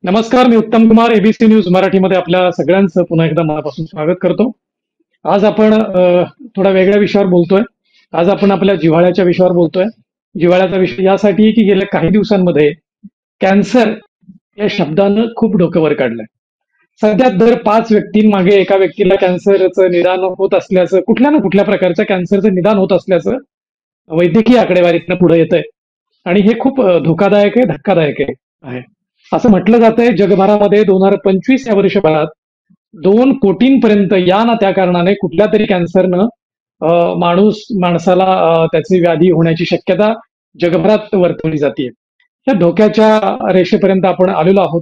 नमस्कार, मी उत्तम Kumar, ABC news मराठीमध्ये आपल्या सगळ्यांचं पुन्हा एकदा मनापासून स्वागत करतो. आज आपण थोडा वेगळ्या विषयावर बोलतोय. आज आपण आपल्या जिव्हाळ्याच्या विषयावर बोलतोय. जिव्हाळ्याचा विषय यासाठी की गेल्या काही दिवसांमध्ये कॅन्सर या शब्दानं खूप डोकं वर काढलंय. सध्या दर 5 व्यक्तींमागे एका व्यक्तीला कॅन्सरचं निदान होत असल्याचं, कुठल्या ना कुठल्या प्रकारच्या कॅन्सरचं निदान होत असल्याचं वैद्यकीय आकडेवारीतनं पुढे येतंय. आणि हे खूप धोकादायक आहे, धक्कादायक आहे. असं म्हटलं जातंय जगभरामध्ये 2025 या वर्षभरात 2 कोटींपर्यंत या ना त्या कारणाने कुठल्या तरी कॅन्सरनं माणसाला त्याची व्याधी होण्याची शक्यता जगभरात वर्तवली जाते. या धोक्याच्या रेषेपर्यंत आपण आलेलो आहोत.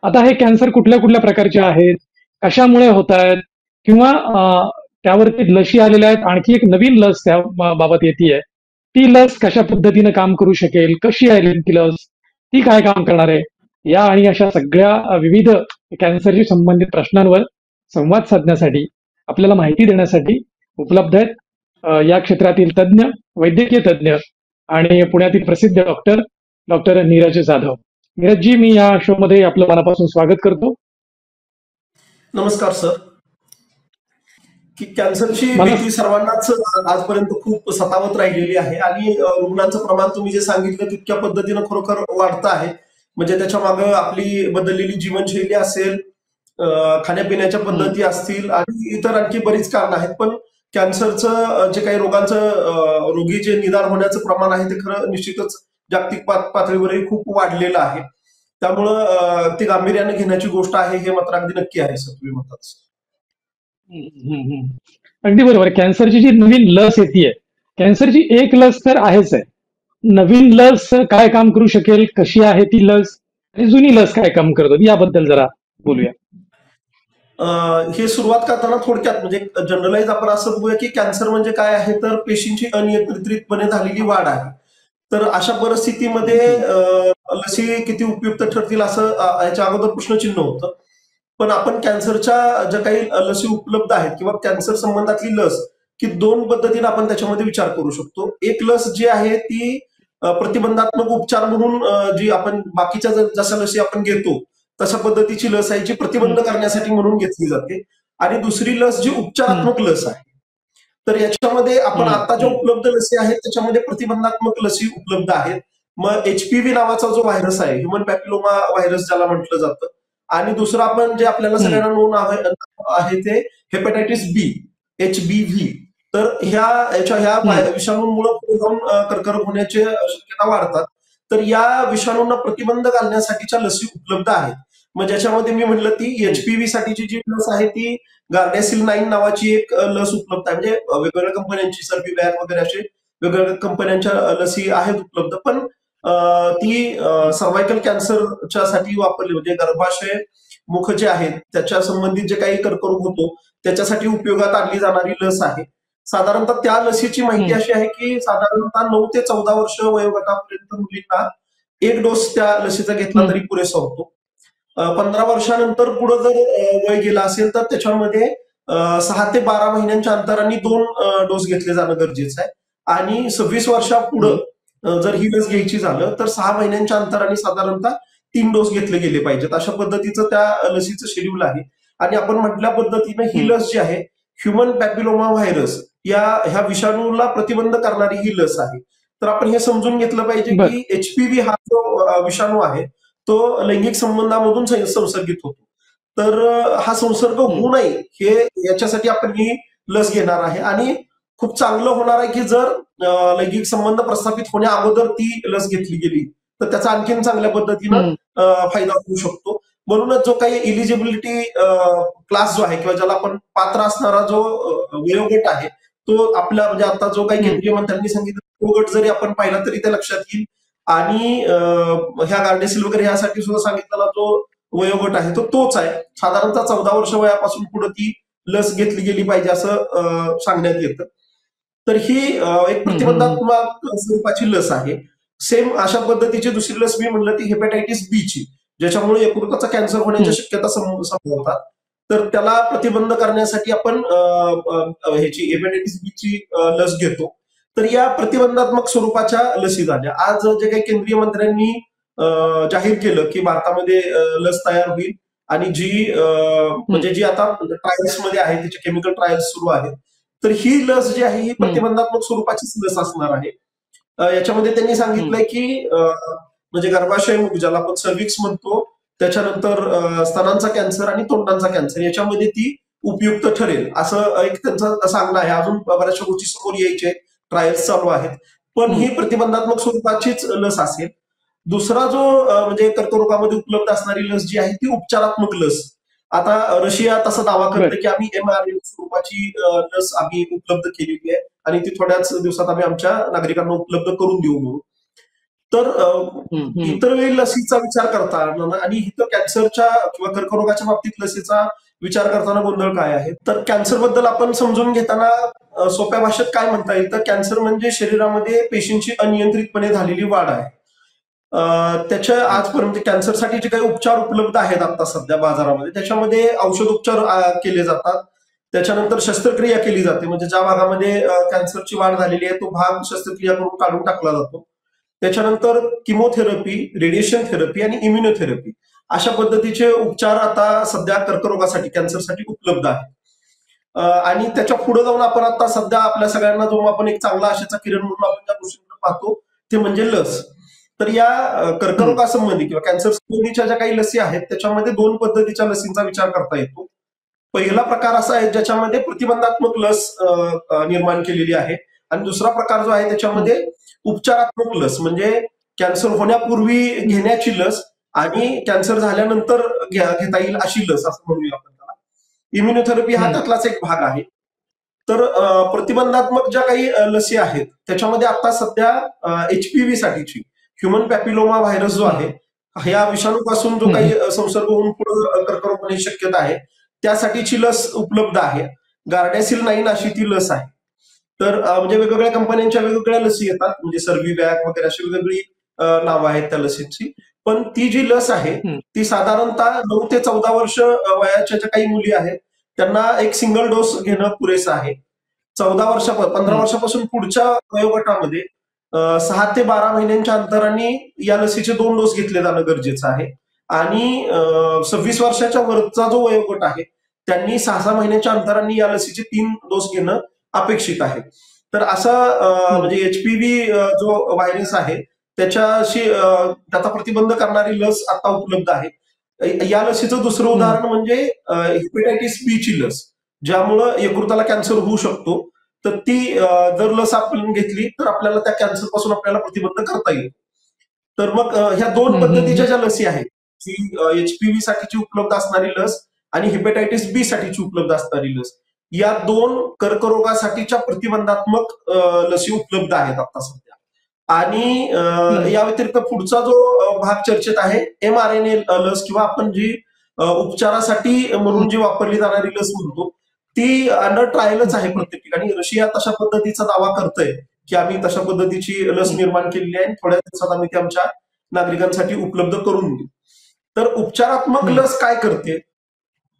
आता हे कॅन्सर कुठल्या कुठल्या प्रकारचे आहेत, कशामुळे होत आहेत, किंवा त्यावरती लशी आलेल्या आहेत. आणखी एक नवीन लस त्या बाबत येते. ती लस कशा पद्धतीनं काम करू शकेल, कशी आहे ती लस, ती काय काम करणार आहे, या आणि अशा सगळ्या विविध कॅन्सरशी संबंधित प्रश्नांवर संवाद साधण्यासाठी, आपल्याला माहिती देण्यासाठी उपलब्ध आहेत या क्षेत्रातील तज्ज्ञ, वैद्यकीय तज्ज्ञ आणि पुण्यातील प्रसिद्ध डॉक्टर नीरज जाधव. नीरजजी, मी या शो मध्ये आपलं मनापासून स्वागत करतो. नमस्कार सर. की कॅन्सरची भीती सर्वांनाच आजपर्यंत खूप सतावत राहिलेली आहे आणि रुग्णांचं प्रमाण तुम्ही जे सांगितलं तितक्या पद्धतीनं खरोखर वाढतं आहे. म्हणजे त्याच्या मागे आपली बदललेली जीवनशैली असेल, खाण्यापिण्याच्या पद्धती असतील आणि इतर आणखी बरीच कारणं आहेत. पण कॅन्सरचं जे काही रोगी जे निदान होण्याचं प्रमाण आहे ते खरं निश्चितच जागतिक पातळीवरही खूप वाढलेलं आहे. त्यामुळं ती गांभीर्याने घेण्याची गोष्ट आहे, हे मात्र अगदी नक्की आहे सर, तुम्ही म्हणतात. अगदी बरोबर. कॅन्सरची जी नवीन लस येते, कॅन्सरची एक लस तर आहेच आहे. नवीन लस काय काम करू शकेल, कशी आहे ती लस, आणि जुनी लस काय काम करतो, याबद्दल जरा बोलूया. हे सुरुवात करताना थोडक्यात म्हणजे जनरलाइज आपण असं बघूया की कॅन्सर म्हणजे काय आहे, तर पेशींची अनियंत्रितपणे झालेली वाढ आहे. तर अशा परिस्थितीमध्ये लसी किती उपयुक्त ठरतील असं याच्या अगोदर प्रश्नचिन्ह होतं. पण आपण कॅन्सरच्या ज्या काही लसी उपलब्ध आहेत किंवा कॅन्सर संबंधातली लस, की 2 पद्धतीने आपण त्याच्यामध्ये विचार करू शकतो. एक लस जी आहे ती प्रतिबंधात्मक उपचार म्हणून जी आपण बाकीच्या जशा लसी आपण घेतो तशा पद्धतीची लस आहे, जी प्रतिबंध करण्यासाठी म्हणून घेतली जाते. आणि दुसरी लस जी उपचारात्मक लस आहे. तर याच्यामध्ये आपण आता ज्या उपलब्ध लसी आहेत त्याच्यामध्ये प्रतिबंधात्मक लसी उपलब्ध आहेत. मग HPV नावाचा जो व्हायरस आहे, ह्युमन पॅपिलोमा व्हायरस ज्याला म्हटलं जातं, आणि दुसरं आपण जे आपल्याला सगळ्यांना नोन आहे ते हेपॅटायटिस बी, HBV. तर ह्या विषाणूंमुळे पुढे जाऊन कर्करोग होण्याची शक्यता वाढतात. तर या विषाणूंना प्रतिबंध घालण्यासाठीच्या लसी उपलब्ध आहेत. मग ज्याच्यामध्ये मी म्हटलं ती HPV साठीची जी लस आहे ती गार्डॅसिल 9 नावाची एक लस उपलब्ध आहे. म्हणजे वेगवेगळ्या कंपन्यांची, सर्व्हिवॅक वगैरे असे वेगवेगळ्या कंपन्यांच्या लसी आहेत उपलब्ध. पण ती सर्व्हायकल कॅन्सरच्या साठी वापरली, म्हणजे गर्भाशय मुख जे आहेत त्याच्या संबंधित जे काही कर्करोग होतो त्याच्यासाठी उपयोगात आणली जाणारी लस आहे. साधारणतः त्या लसीची माहिती अशी आहे की साधारणतः 9 ते 14 वर्ष वयोगटापर्यंत मुलींना 1 डोस त्या लसीचा घेतला तरी पुरेसा होतो. 15 वर्षानंतर पुढे जर वय गेलं असेल तर त्याच्यामध्ये 6 ते 12 महिन्यांच्या अंतराने 2 डोस घेतले जाणं गरजेचं आहे. आणि 26 वर्षापुढं जर ही लस घ्यायची झालं तर 6 महिन्यांच्या अंतराने साधारणतः 3 डोस घेतले गेले पाहिजेत. अशा पद्धतीचं त्या लसीचं शेड्यूल आहे. आणि आपण म्हटल्या पद्धतीनं ही लस जी आहे, ह्युमन पॅपिलोमा व्हायरस ह्या विषाणूला प्रतिबंध करणारी ही लस आहे. तर आपण हे समजून घेतलं पाहिजे की HPV हा जो विषाणू आहे तो लैंगिक संबंधामधून संसर्गित होतो. तर हा संसर्ग होऊ नये हे याच्यासाठी आपण ही लस घेणार आहे. आणि खूप चांगलं होणार आहे की जर लैंगिक संबंध प्रस्थापित होण्या अगोदर ती लस घेतली गेली तर त्याचा आणखीन चांगल्या पद्धतीनं फायदा होऊ शकतो. म्हणूनच जो काही इलिजिबिलिटी क्लास जो आहे किंवा ज्याला आपण पात्र असणारा जो वयोगट आहे तो आपला, म्हणजे आता जो काही केंद्रीय मंत्र्यांनी सांगितलं तो गट जरी आपण पाहिला तरी ते लक्षात येईल. आणि ह्या गार्डेसिल वगैरे ह्यासाठी सुद्धा सांगितलेला जो वयोगट आहे तो तोच आहे. साधारणतः 14 वर्ष वयापासून पुढे ती लस घेतली गेली पाहिजे असं सांगण्यात येतं. तर ही एक प्रतिबंधात्मक स्वरूपाची लस आहे. सेम अशा पद्धतीची दुसरी लस मी म्हणलं ती हेपॅटायटिस बी ची, ज्याच्यामुळे यकृताचा कॅन्सर होण्याच्या शक्यता संभवतात. तर त्याला प्रतिबंध करण्यासाठी आपण ह्याची हेपॅटायटिस बी ची लस घेतो. तर या प्रतिबंधात्मक स्वरूपाच्या लसी झाल्या. आज जे काही केंद्रीय मंत्र्यांनी जाहीर केलं की भारतामध्ये लस तयार होईल आणि जी म्हणजे जी आता ट्रायल्स मध्ये आहे तिचे केमिकल ट्रायल्स सुरू आहेत. तर ही लस जी आहे ही प्रतिबंधात्मक स्वरूपाचीच लस असणार आहे. याच्यामध्ये त्यांनी सांगितलंय की म्हणजे गर्भाशय मुख ज्याला आपण सर्व्हिक्स म्हणतो, त्याच्यानंतर स्तनांचा कॅन्सर आणि तोंडांचा कॅन्सर याच्यामध्ये ती उपयुक्त ठरेल असं एक त्यांचं सांगणं आहे. अजून बऱ्याचशा गोष्टी समोर यायचे, ट्रायल्स चालू आहेत, पण ही प्रतिबंधात्मक स्वरूपाचीच लस असेल. दुसरा जो म्हणजे कर्करोगामध्ये उपलब्ध असणारी लस जी आहे ती उपचारात्मक लस. आता रशिया तसा दावा करते की आम्ही mRNA स्वरूपाची लस आम्ही उपलब्ध केलेली आहे आणि ती थोड्याच दिवसात आम्ही आमच्या नागरिकांना उपलब्ध करून देऊ म्हणून. तर इतर वेळी लसीचा विचार करताना आणि इथं कॅन्सरच्या किंवा कर्करोगाच्या बाबतीत लसीचा विचार करताना गोंधळ काय आहे, तर कॅन्सरबद्दल आपण समजून घेताना सोप्या भाषेत काय म्हणता येईल, तर कॅन्सर म्हणजे शरीरामध्ये पेशींची अनियंत्रितपणे झालेली वाढ आहे. त्याच्या आजपर्यंत कॅन्सरसाठी जे काही उपचार उपलब्ध आहेत आता सध्या बाजारामध्ये, त्याच्यामध्ये औषधोपचार केले जातात. त्याच्यानंतर शस्त्रक्रिया केली जाते, म्हणजे ज्या भागामध्ये कॅन्सरची वाढ झालेली आहे तो भाग शस्त्रक्रिया करून काढून टाकला जातो. त्याच्यानंतर किमोथेरपी, रेडिएशन थेरपी आणि इम्युनोथेरपी अशा पद्धतीचे उपचार आता सध्या कर्करोगासाठी, कॅन्सरसाठी उपलब्ध आहेत. आणि त्याच्या पुढे जाऊन आपण आता सध्या आपल्या सगळ्यांना जो आपण एक चांगला आशेचा किरण म्हणून आपण त्या गोष्टींकडे पाहतो ते म्हणजे लस. तर या कर्करोगासंबंधी किंवा कॅन्सर संबंधीच्या ज्या काही लसी आहेत त्याच्यामध्ये दोन पद्धतीच्या लसींचा विचार करता येतो. पहिला प्रकार असा आहे ज्याच्यामध्ये प्रतिबंधात्मक लस निर्माण केलेली आहे आणि दुसरा प्रकार जो आहे त्याच्यामध्ये उपचारात्मक लस, म्हणजे कॅन्सर होण्यापूर्वी घेण्याची लस आणि कॅन्सर झाल्यानंतर घेता येईल अशी लस असं म्हणूया आपण त्याला. इम्युनोथेरपी हा त्यातलाच एक भाग आहे. तर प्रतिबंधात्मक ज्या काही लसी आहेत त्याच्यामध्ये आता सध्या HPV साठीची ह्युमन पॅपिलोमा व्हायरस जो आहे ह्या विषाणूपासून जो काही संसर्ग होऊन पुढे कर्करोग होण्याची शक्यता आहे त्यासाठीची लस उपलब्ध आहे. गार्डॅसिल 9 अशी ती लस आहे. तर म्हणजे वेगवेगळ्या कंपन्यांच्या वेगवेगळ्या लसी येतात, म्हणजे सर्व्हिवॅक वगैरे अशी वेगवेगळी नावं आहेत त्या लसींची. पण ती जी लस आहे ती साधारणतः 9 ते 14 वर्ष वयाच्या ज्या काही मुली आहेत त्यांना एक सिंगल डोस घेणं पुरेसं आहे. 15 वर्षापासून पुढच्या वयोगटामध्ये 6 ते 12 महिन्यांच्या अंतराने या लसीचे 2 डोस घेतले जाणं गरजेचं आहे. आणि 26 वर्षाच्या वरचा जो वयोगट आहे त्यांनी 6 महिन्याच्या अंतराने या लसीचे 3 डोस घेणं अपेक्षित आहे. तर असा म्हणजे HPV जो व्हायरस आहे त्याच्याशी त्याचा प्रतिबंध करणारी लस आता उपलब्ध आहे. या लसीचं दुसरं उदाहरण म्हणजे हेपेटायटिस बी ची लस, ज्यामुळं यकृताला कॅन्सर होऊ शकतो. तर ती जर लस आपण घेतली तर आपल्याला त्या कॅन्सर पासून आपल्याला प्रतिबंध करता येईल. तर मग ह्या दोन पद्धतीच्या ज्या लसी आहेत, ती HPV साठीची उपलब्ध असणारी लस आणि हेपेटायटिस बी साठीची उपलब्ध असणारी लस, या दोन कर्करोगासाठीच्या प्रतिबंधात्मक लसी उपलब्ध आहेत आता सध्या. आणि या व्यतिरिक्त पुढचा जो भाग चर्चेत आहे mRNA लस, किंवा आपण जी उपचारासाठी म्हणून जी वापरली जाणारी लस म्हणतो ती अंडर ट्रायलच आहे प्रत्येक ठिकाणी. रशिया तशा पद्धतीचा दावा करतोय की आम्ही तशा पद्धतीची लस निर्माण केलेली आहे आणि थोड्या दिवसात आम्ही ती आमच्या नागरिकांसाठी उपलब्ध करून देऊ. तर उपचारात्मक लस काय करते,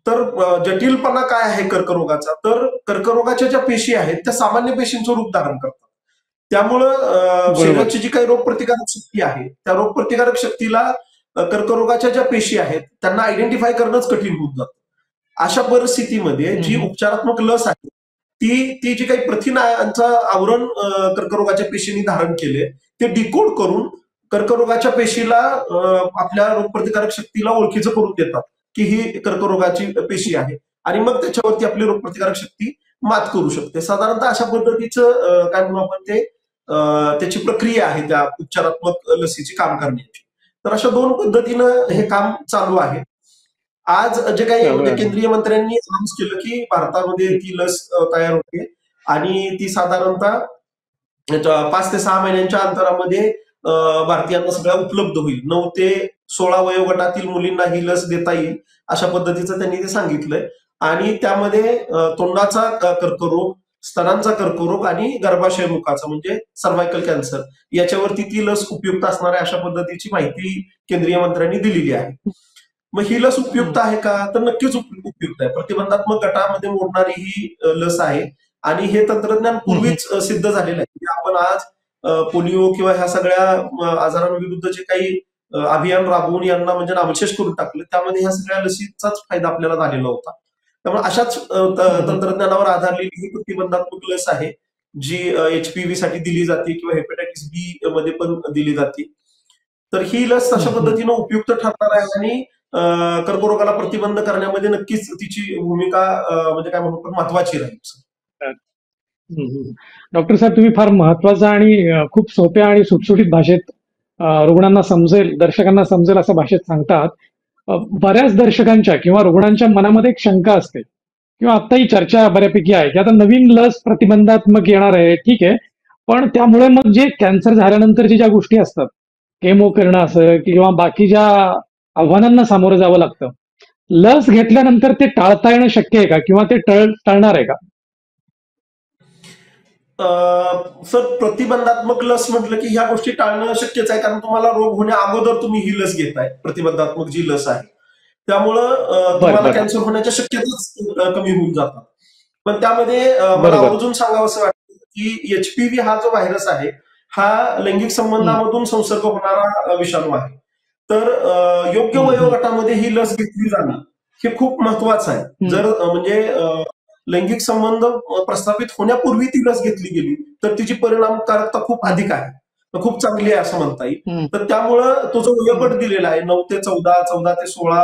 तर जटिलपणा काय आहे कर्करोगाचा, तर कर्करोगाच्या ज्या पेशी आहेत त्या सामान्य पेशींचं रूप धारण करतात. त्यामुळं शरीराची जी काही रोगप्रतिकारक शक्ती आहे त्या रोगप्रतिकारक शक्तीला कर्करोगाच्या ज्या पेशी आहेत त्यांना आयडेंटिफाय करणंच कठीण होऊन जातं. अशा परिस्थितीमध्ये जी उपचारात्मक लस आहे ती जी काही प्रथिनांचं आवरण कर्करोगाच्या पेशींनी धारण केले ते डिकोड करून कर्करोगाच्या पेशीला आपल्या रोगप्रतिकारक शक्तीला ओळखीचं करून देतात की ही कर्करोगाची पेशी आहे आणि मग त्याच्यावरती आपली रोगप्रतिकारक शक्ती मात करू शकते. साधारणतः अशा पद्धतीचं काय म्हणू आपण ते त्याची प्रक्रिया आहे त्या उपचारात्मक लसीची काम करण्याची. तर अशा दोन पद्धतीनं हे काम चालू आहे. आज जे काही म्हणजे केंद्रीय मंत्र्यांनी अनाऊन्स केलं की भारतामध्ये ती लस तयार होते आणि ती साधारणतः 5 ते 6 महिन्यांच्या अंतरामध्ये भारतीयांना सगळ्या उपलब्ध होईल. 9 ते 16 वयोगटातील मुलींना ही लस देता येईल अशा पद्धतीचं त्यांनी ते सांगितलंय. आणि त्यामध्ये तोंडाचा कर्करोग, स्तनांचा कर्करोग आणि गर्भाशय मुखाचा म्हणजे सर्व्हायकल कॅन्सर याच्यावरती ती लस उपयुक्त असणार आहे अशा पद्धतीची माहिती केंद्रीय मंत्र्यांनी दिलेली आहे. मग ही लस उपयुक्त आहे का, तर नक्कीच उपयुक्त आहे. प्रतिबंधात्मक गटामध्ये मोडणारी ही लस आहे आणि हे तंत्रज्ञान पूर्वीच सिद्ध झालेलं आहे. आपण आज पोलिओ किंवा ह्या सगळ्या आजारांविरुद्ध जे काही अभियान राबवून यांना म्हणजे नामशेष करून टाकलं, त्यामध्ये ह्या सगळ्या लसीचाच फायदा आपल्याला झालेला होता. त्यामुळे अशाच तंत्रज्ञानावर आधारलेली ही प्रतिबंधात्मक लस आहे, जी HPV साठी दिली जाते किंवा हेपॅटायटिस बी मध्ये पण दिली जाते. तर ही लस तशा पद्धतीनं उपयुक्त ठरणार आहे आणि कर्करोगाला प्रतिबंध करण्यामध्ये नक्कीच तिची भूमिका म्हणजे काय म्हणू आपण महत्वाची राहील. डॉक्टर साहेब, तुम्ही फार महत्वाचा आणि खूप सोप्या आणि सुटसुटीत भाषेत रुग्णांना समजेल, दर्शकांना समजेल अशा भाषेत सांगतात. बऱ्याच दर्शकांच्या किंवा रुग्णांच्या मनामध्ये एक शंका असते किंवा आत्ताही चर्चा बऱ्यापैकी आहे की आता नवीन लस प्रतिबंधात्मक येणार आहे, ठीक आहे, पण त्यामुळे मग जे कॅन्सर झाल्यानंतरच्या ज्या गोष्टी असतात, केमो करणं असं किंवा बाकी ज्या आव्हानांना सामोरं जावं लागतं, लस घेतल्यानंतर ते टाळता येणं शक्य आहे का किंवा ते टळणार आहे का? सर, प्रतिबंधात्मक लस म्हटलं की ह्या गोष्टी टाळणं शक्यच आहे, कारण तुम्हाला रोग होण्या अगोदर तुम्ही ही लस घेताय, प्रतिबंधात्मक जी लस आहे. त्यामुळं तुम्हाला कॅन्सर होण्याच्या शक्यताच कमी होऊन जातात. पण त्यामध्ये मला आवर्जून सांगावंसं वाटतं की HPV हा जो व्हायरस आहे, हा लैंगिक संबंधामधून संसर्ग होणारा विषाणू आहे. तर योग्य वयोगटामध्ये ही लस घेतली जाणं हे खूप महत्वाचं आहे. जर म्हणजे लैंगिक संबंध प्रस्थापित होण्यापूर्वी ती लस घेतली गेली तर तिची परिणामकारकता खूप अधिक आहे, खूप चांगली आहे असं म्हणता येईल. तर त्यामुळं तो जो वयोगट दिलेला आहे 9 ते 14, 14 ते 16,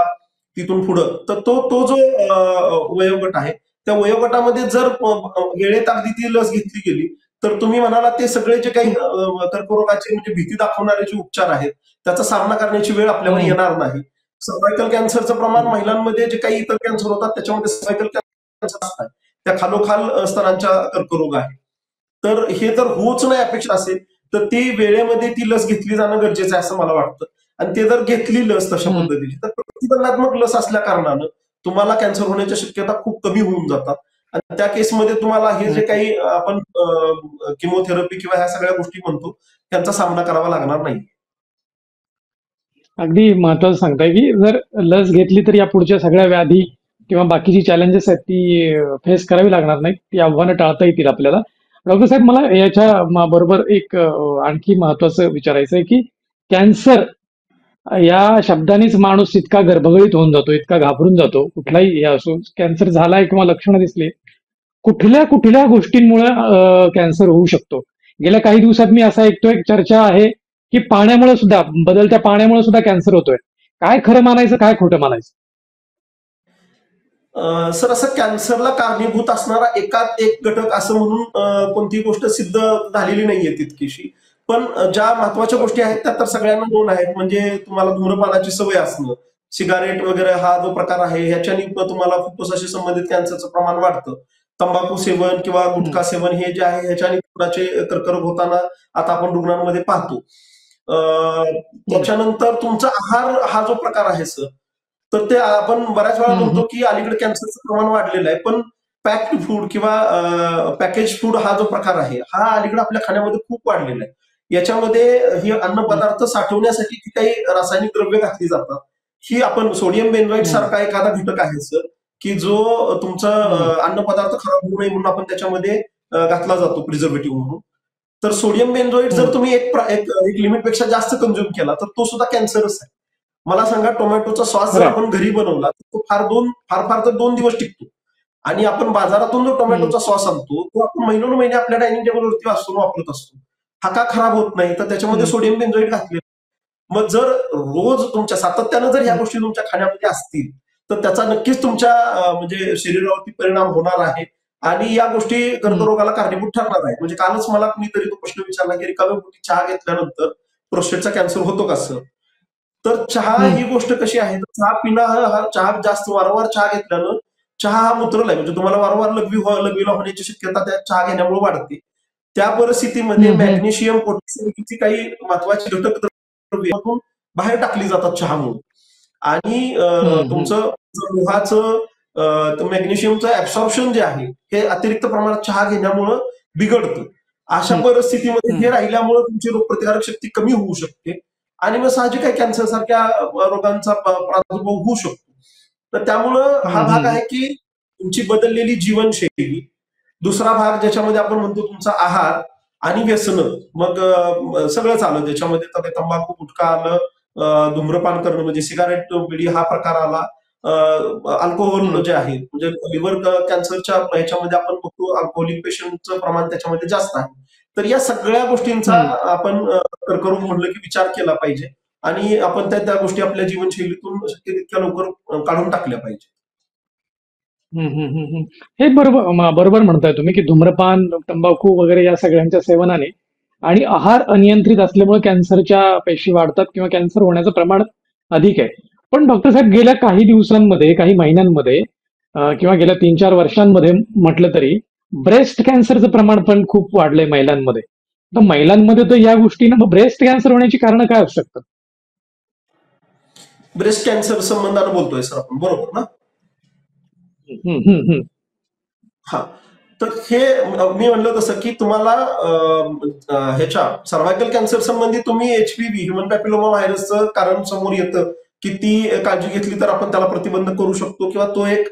तिथून पुढं, तर तो जो वयोगट आहे, त्या वयोगटामध्ये जर वेळेत अगदी ती लस घेतली गेली तर तुम्ही म्हणाला ते सगळे जे काही कर्करोगाचे म्हणजे भीती दाखवणारे जे उपचार आहेत त्याचा सामना करण्याची वेळ आपल्यावर येणार नाही. सर्वायकल कॅन्सरचं प्रमाण महिलांमध्ये जे काही इतर कॅन्सर होतात त्याच्यामध्ये सर्वायकल कॅन्सर असतात, त्या खालोखाल स्तरांच्या कर्करोग आहे. तर हे जर होऊच नाही अपेक्षा असेल तर ती वेळेमध्ये ती लस घेतली जाणं गरजेचं आहे असं मला वाटतं. आणि ते जर घेतली लस तशा पद्धतीची तर प्रतिबंधात्मक लस असल्या कारणानं तुम्हाला कॅन्सर होण्याच्या शक्यता खूप कमी होऊन जातात. आणि त्या केसमध्ये तुम्हाला हे जे काही आपण किमोथेरपी किंवा ह्या सगळ्या गोष्टी म्हणतो त्यांचा सामना करावा लागणार नाही. अगदी महत्वाचं सांगताय की जर लस घेतली तर या पुढच्या सगळ्या व्याधी किंवा बाकीची चॅलेंजेस आहेत ती फेस करावी लागणार नाहीत, ती आव्हानं टाळता येतील आपल्याला. डॉक्टर साहेब, मला याच्या बरोबर एक आणखी महत्वाचं विचारायचं आहे की कॅन्सर या शब्दानेच माणूस इतका गर्भगळीत होऊन जातो, इतका घाबरून जातो, कुठलाही हे असो, कॅन्सर झालाय किंवा लक्षणं दिसली, कुठल्या कुठल्या गोष्टींमुळे कॅन्सर होऊ शकतो. गेल्या काही दिवसात मी असं ऐकतोय, चर्चा आहे की पाण्यामुळे सुद्धा, बदलत्या पाण्यामुळे सुद्धा कॅन्सर होतोय. काय खरं मानायचं, काय खोटं मानायचं? सर, असं कॅन्सरला कारणीभूत असणारा एकात एक घटक असं म्हणून कोणतीही गोष्ट सिद्ध झालेली नाहीये तितकीशी. पण ज्या महत्वाच्या गोष्टी आहेत त्या तर सगळ्यांना दोन आहेत. म्हणजे तुम्हाला धूम्रपानाची सवय असणं, सिगारेट वगैरे हा जो प्रकार आहे ह्याच्यानी तुम्हाला फुफ्फुसाशी संबंधित कॅन्सरचं प्रमाण वाढतं. तंबाखू सेवन किंवा गुटखा सेवन हे जे आहे ह्याच्याने पोटाचे कर्करोग होताना आता आपण रुग्णांमध्ये पाहतो. त्याच्यानंतर तुमचा आहार हा जो प्रकार आहे सर, तर ते आपण बऱ्याच वेळा म्हणतो की अलीकडे कॅन्सरचं प्रमाण वाढलेलं आहे, पण पॅक्ड फूड किंवा पॅकेज फूड हा जो प्रकार आहे हा अलीकडे आपल्या खाण्यामध्ये खूप वाढलेला आहे. याच्यामध्ये ही अन्न पदार्थ साठवण्यासाठी जी काही रासायनिक द्रव्य घातली जातात, ही आपण सोडियम बेन्झोएट सारखा एखादा घटक आहे सर, की जो तुमचा अन्न पदार्थ खराब होऊ नये म्हणून आपण त्याच्यामध्ये घातला जातो प्रिझर्वेटिव्ह म्हणून. तर सोडियम बेन्झोएट जर तुम्ही एक लिमिटपेक्षा जास्त कंझ्युम केला तर तो सुद्धा कॅन्सरच आहे. मला सांगा, टोमॅटोचा सॉस जर आपण घरी बनवला तर तो फार तर 2 दिवस टिकतो. आणि आपण बाजारातून जो टोमॅटोचा सॉस आणतो तो आपण महिनोन्महिने आपल्या डायनिंग टेबलवरती वापरत असतो. हा का खराब होत नाही? तर त्याच्यामध्ये सोडियम बेन्झोएट घातले. मग जर रोज तुमच्या सातत्यानं जर ह्या गोष्टी तुमच्या खाण्यामध्ये असतील तर त्याचा नक्कीच तुमच्या म्हणजे शरीरावरती परिणाम होणार आहे आणि या गोष्टी कर्करोगाला कारणीभूत ठरणार आहेत. म्हणजे कालच मला कुणीतरी तो प्रश्न विचारला की रिकाम्या पोटी चहा घेतल्यानंतर प्रोस्टेटचा कॅन्सर होतो का सर? तर चहा ही गोष्ट कशी आहे, चहा पिणं हा चहा जास्त वारंवार चहा घेतल्यानं चहा हा मूत्रल आहे, म्हणजे तुम्हाला वारंवार लघवीला होण्याची शक्यता त्या चहा घेण्यामुळे वाढते. त्या परिस्थितीमध्ये मॅग्नेशियम, पोटॅशियमची काही महत्वाची घटक द्रव्यातून बाहेर टाकली जातात चहामुळे. आणि तुमचं लोहाचं मॅग्नेशियमचं ऍब्सॉर्प्शन जे आहे हे अतिरिक्त प्रमाणात चहा घेण्यामुळं बिघडतं. अशा परिस्थितीमध्ये हे राहिल्यामुळे तुमची रोगप्रतिकारक शक्ती कमी होऊ शकते आणि मग साहजिक आहे कॅन्सर सारख्या रोगांचा प्रादुर्भाव होऊ शकतो. तर त्यामुळं हा भाग आहे की तुमची बदललेली जीवनशैली. दुसरा भाग ज्याच्यामध्ये आपण म्हणतो तुमचा आहार आणि व्यसनं. मग सगळंच आलं त्याच्यामध्ये, तर तंबाखू, गुटखा आलं, धूम्रपान करणं म्हणजे सिगारेट, बिडी हा प्रकार आला. अल्कोहोल जे आहे म्हणजे लिव्हर कॅन्सरच्या ह्याच्यामध्ये आपण बघतो अल्कोहोलिक पेशंटचं प्रमाण त्याच्यामध्ये जास्त आहे. तर या सगळ्या गोष्टींचा आपण कर्करोग म्हणलं की विचार केला पाहिजे आणि आपण त्या गोष्टी आपल्या जीवनशैलीतून शक्य तितक्या लवकर काढून टाकल्या पाहिजे. हे बरोबर म्हणताय तुम्ही की धूम्रपान, तंबाखू वगैरे या सगळ्यांच्या सेवनाने आणि आहार अनियंत्रित असल्यामुळे कॅन्सरच्या पेशी वाढतात किंवा कॅन्सर होण्याचं प्रमाण अधिक आहे. पण डॉक्टर साहेब गेल्या काही दिवसांमध्ये, काही महिन्यांमध्ये किंवा गेल्या 3-4 वर्षांमध्ये म्हटलं तरी ब्रेस्ट कॅन्सरचं प्रमाण पण खूप वाढलंय महिलांमध्ये. तर महिलांमध्ये तर या गोष्टीनं ब्रेस्ट कॅन्सर होण्याची कारणं काय असू शकतात? ब्रेस्ट कॅन्सर संबंधानं बोलतोय सर आपण, बरोबर ना? हम्म, हम्म, हम्म. हा. तर हे मी म्हणलं तसं की तुम्हाला ह्याच्या सर्व्हायकल कॅन्सर संबंधी तुम्ही HPV ह्युमन पॅपिलोमा व्हायरसचं कारण समोर येतं की ती काळजी घेतली तर आपण त्याला प्रतिबंध करू शकतो किंवा तो एक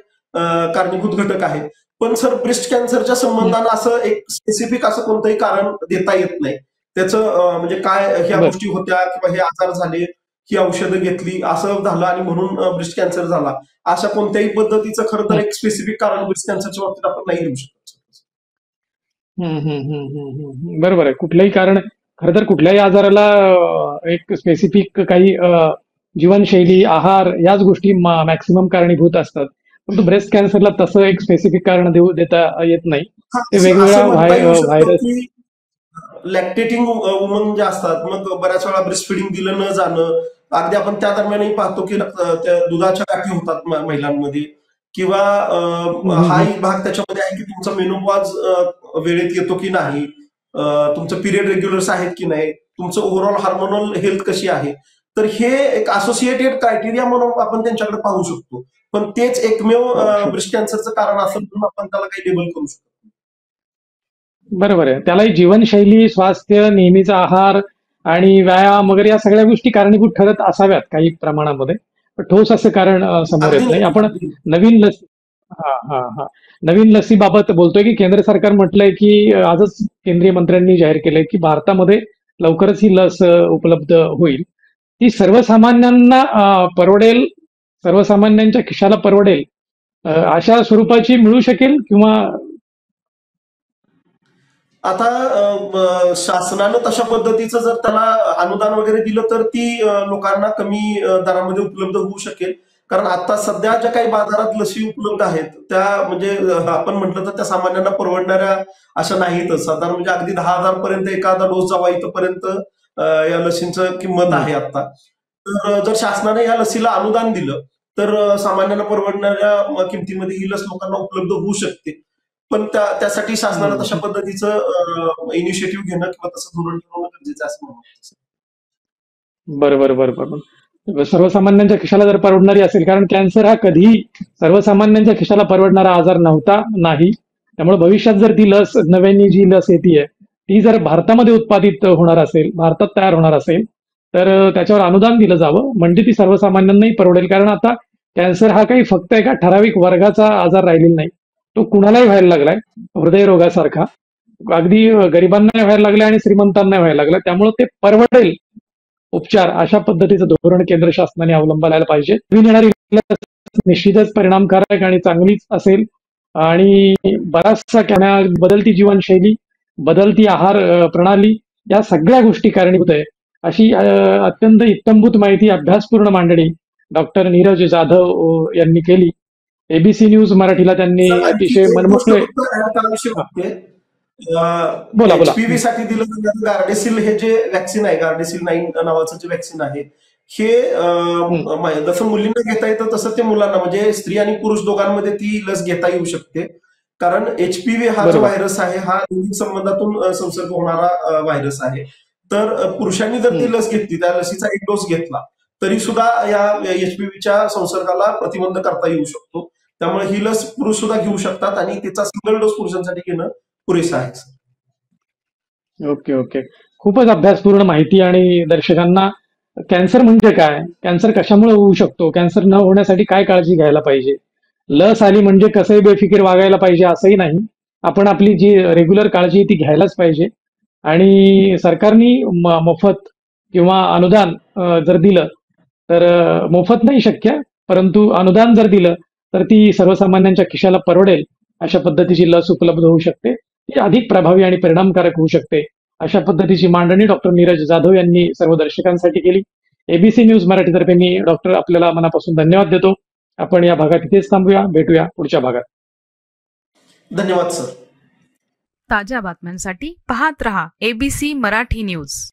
कारणीभूत घटक आहे. पण सर ब्रेस्ट कॅन्सरच्या संबंधानं असं एक स्पेसिफिक असं कोणतंही कारण देता येत नाही. त्याचं म्हणजे काय ह्या बर गोष्टी होत्या किंवा हे आजार झाले, ही औषधं घेतली, असं झालं आणि म्हणून ब्रेस्ट कॅन्सर झाला. अशा कोणत्याही पद्धतीचं खरं तर एक स्पेसिफिक कारण ब्रेस्ट कॅन्सरच्या बाबतीत आपण नाही देऊ शकत. बरोबर आहे. कुठलंही कारण खरं तर कुठल्याही आजाराला एक स्पेसिफिक काही जीवनशैली, आहार याच गोष्टी मॅक्सिमम कारणीभूत असतात. परंतु ब्रेस्ट कॅन्सरला तसं एक स्पेसिफिक कारण देता येत नाही. हा, ते असं वेगवेगळ्या असं म्हणता येऊ शकतं व्हायरस. की लॅक्टेटिंग वुमन जे असतात, मग बऱ्याच वेळा ब्रेस्ट फिडिंग दिलं न जाणं, अगदी आपण त्या दरम्यानही पाहतो की त्या दुधाच्या गाठी होतात महिलांमध्ये किंवा हाही भाग त्याच्यामध्ये आहे की तुमचा मेनोपॉज वेळेत येतो की नाही, तुमचं पिरियड रेग्युलर्स आहेत की नाही, तुमचं ओव्हरऑल हार्मोनल हेल्थ कशी आहे. तर हे एक असोसिएटेड क्रायटेरिया म्हणून आपण त्यांच्याकडे पाहू शकतो. पण तेच एकमेव ब्रेस्ट कॅन्सरचं कारण असेल म्हणून आपण त्याला काही लेबल करू शकतो. बरोबर आहे. त्यालाही जीवनशैली, स्वास्थ्य, नेहमीचा आहार आणि व्यायाम वगैरे या सगळ्या गोष्टी कारणीभूत ठरत असाव्यात काही प्रमाणामध्ये. पण ठोस असं कारण समोर अगदी येत नाही. आपण अगदी नवीन लस हा हा हा नवीन लसीबाबत बोलतोय की केंद्र सरकार म्हटलंय की आजच केंद्रीय मंत्र्यांनी जाहीर केलंय की भारतामध्ये लवकरच ही लस उपलब्ध होईल. ती सर्वसामान्यांना परवडेल, सर्वसामान्यांच्या खिशाला परवडेल अशा स्वरूपाची मिळू शकेल किंवा आता शासनानं तशा पद्धतीचं जर त्याला अनुदान वगैरे दिलं तर ती लोकांना कमी दरामध्ये उपलब्ध होऊ शकेल. कारण आता सध्या ज्या काही बाजारात लसी उपलब्ध आहेत त्या म्हणजे आपण म्हटलं तर त्या सामान्यांना परवडणाऱ्या अशा नाहीतच. साधारण म्हणजे अगदी 10,000 पर्यंत एखादा डोस जावा इथपर्यंत या लसींचं किंमत आहे आता. तर जर शासनाने या लसीला अनुदान दिलं तर सामान्यांना परवडणाऱ्या किमतीमध्ये ही लस लोकांना उपलब्ध होऊ शकते. पण त्यासाठी शासनानं तशा पद्धतीचं इनिशिएटिव्ह घेणं किंवा तसं धोरण ठरवणं गरजेचं आहे असं मला वाटतं. बरोबर बरोबर बरोबर. सर्वसामान्यांच्या खिशाला जर परवडणारी असेल, कारण कॅन्सर हा कधीही सर्वसामान्यांच्या खिशाला परवडणारा आजार नव्हता, नाही. त्यामुळे भविष्यात जर ती लस, नव्याने जी लस येते ती जर भारतामध्ये उत्पादित होणार असेल, भारतात तयार होणार असेल, तर त्याच्यावर अनुदान दिलं जावं, म्हणजे ती सर्वसामान्यांनाही परवडेल. कारण आता कॅन्सर हा काही फक्त एका ठराविक वर्गाचा आजार राहिलेला नाही. तो कुणालाही व्हायला लागलाय, हृदयरोगासारखा. अगदी गरिबांना व्हायला लागलाय आणि श्रीमंतांना व्हायला लागलाय. त्यामुळे ते परवडेल उपचार अशा पद्धतीचं धोरण केंद्र शासनाने अवलंबायला पाहिजे. नवीन येणारी लस निश्चितच परिणामकारक आणि चांगलीच असेल आणि बराचसा बदलती जीवनशैली, बदलती आहार प्रणाली या सगळ्या गोष्टी कारणीभूत आहे. अशी अत्यंत इत्थंभूत माहिती, अभ्यासपूर्ण मांडणी डॉक्टर नीरज जाधव यांनी केली. एबीसी न्यूज मराठीला त्यांनी सर आणखी अतिशय एक गोष्ट मनमोकळे. फक्त ऍड करावीशी हा, वाटते. बोला बोला. HPV साठी दिलं जाणारं गार्डेसिल हे जे वॅक्सिन आहे, गार्डेसिल 9 नावाचं जे वॅक्सिन आहे, हे हम्म, जसं मुलींना घेता येतं तसं ते मुलांना म्हणजे स्त्री आणि पुरुष दोघांमध्ये ती लस घेता येऊ शकते. कारण HPV हा जो बरोबर. व्हायरस आहे हा लैंगिक संबंधातून संसर्ग होणारा व्हायरस आहे. तर पुरुषांनी जर ती हम्म, लस घेतली, त्या लसीचा एक डोस घेतला तरी सुद्धा या HPVच्या संसर्गाला प्रतिबंध करता येऊ शकतो. त्यामुळे ही लस पुरुष सुद्धा घेऊ शकतात आणि तिचा सिंगल डोस पुरुषांसाठी घेणं पुरेसं आहे. Okay okay. खूपच अभ्यासपूर्ण माहिती आणि दर्शकांना कॅन्सर म्हणजे काय, कॅन्सर कशामुळे होऊ शकतो, कॅन्सर न होण्यासाठी काय काळजी घ्यायला पाहिजे, लस आली म्हणजे कसंही बेफिकीर वागायला पाहिजे असंही नाही. आपण आपली जी रेग्युलर काळजी ती घ्यायलाच पाहिजे आणि सरकारने मोफत किंवा अनुदान जर दिलं तर मोफत नाही शक्य, परंतु अनुदान जर दिलं तर ती सर्वसामान्यांच्या खिशाला परवडेल अशा पद्धतीची लस उपलब्ध होऊ शकते. ती अधिक प्रभावी आणि परिणामकारक होऊ शकते. अशा पद्धतीची मांडणी डॉक्टर नीरज जाधव यांनी सर्व दर्शकांसाठी केली. एबीसी न्यूज मराठीतर्फे मी डॉक्टर आपल्याला मनापासून धन्यवाद देतो. आपण या भागात इथेच थांबूया. भेटूया पुढच्या भागात. धन्यवाद सर. ताज्या बातम्यांसाठी पाहत रहा एबीसी मराठी न्यूज.